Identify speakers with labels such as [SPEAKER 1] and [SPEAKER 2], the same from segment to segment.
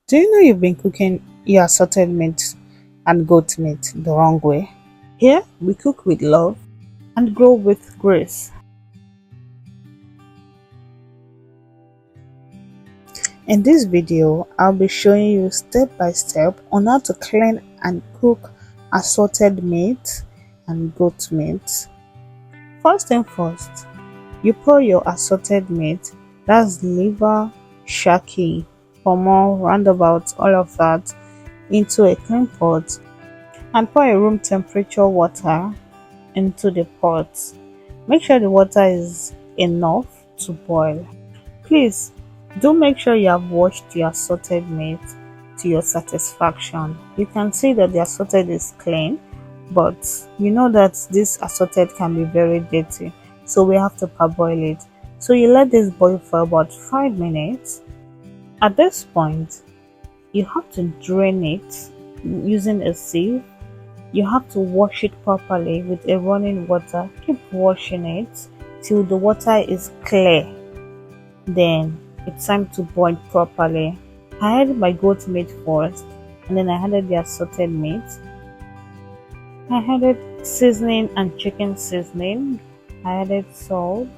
[SPEAKER 1] Do you know you've been cooking your assorted meat and goat meat the wrong way? Here, we cook with love and grow with grace. In this video, I'll be showing you step by step on how to clean and cook assorted meat and goat meat. First thing first, you pour your assorted meat, that's liver, shaki, pomo, roundabout, all of that, into a clean pot and pour a room temperature water into the pot. Make sure the water is enough to boil. Please do make sure you have washed the assorted meat to your satisfaction. You can see that the assorted is clean, but you know that this assorted can be very dirty, so we have to parboil it. So you let this boil for about 5 minutes. At this point, you have to drain it using a sieve. You have to wash it properly with a running water. Keep washing it till the water is clear. Then it's time to boil properly. I added my goat meat first, and then I added the assorted meat. I added seasoning and chicken seasoning. I added salt.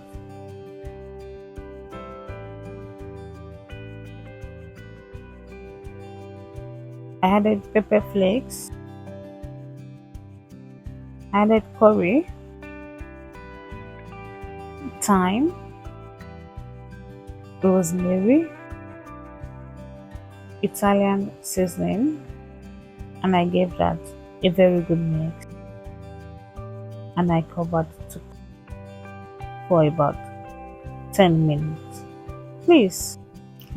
[SPEAKER 1] I added pepper flakes. I added curry, thyme, rosemary, Italian seasoning, and I gave that a very good mix, and I covered it for about 10 minutes. Please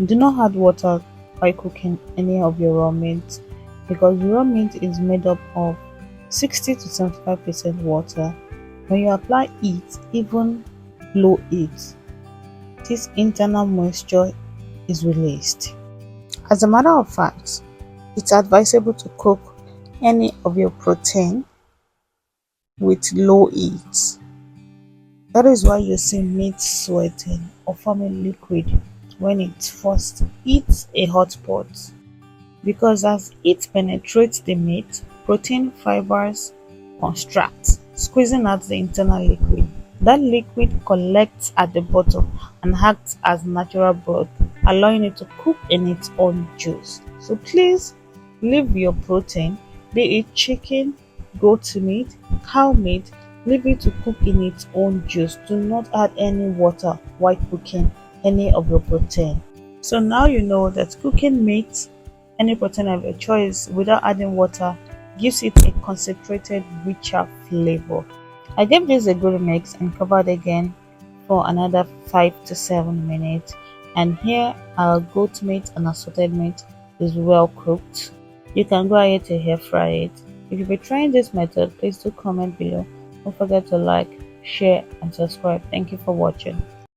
[SPEAKER 1] do not add water while cooking any of your raw meat, because raw meat is made up of 60 to 75% water. When you apply heat, even low heat, this internal moisture is released. As a matter of fact, it's advisable to cook any of your protein with low heat. That is why you see meat sweating or forming liquid when it first hits a hot pot, because as heat penetrates the meat, protein fibers construct, squeezing out the internal liquid. That liquid collects at the bottom and acts as natural broth, allowing it to cook in its own juice. So please leave your protein, be it chicken, goat meat, cow meat, leave it to cook in its own juice. Do not add any water while cooking any of your protein. So now you know that cooking meat, any protein of your choice, without adding water gives it a concentrated, richer flavor. I gave this a good mix and covered again for another 5 to 7 minutes. And here our goat meat and assorted meat is well cooked. You can go ahead to air fry it. If you've been trying this method, please do comment below. Don't forget to like, share and subscribe. Thank you for watching.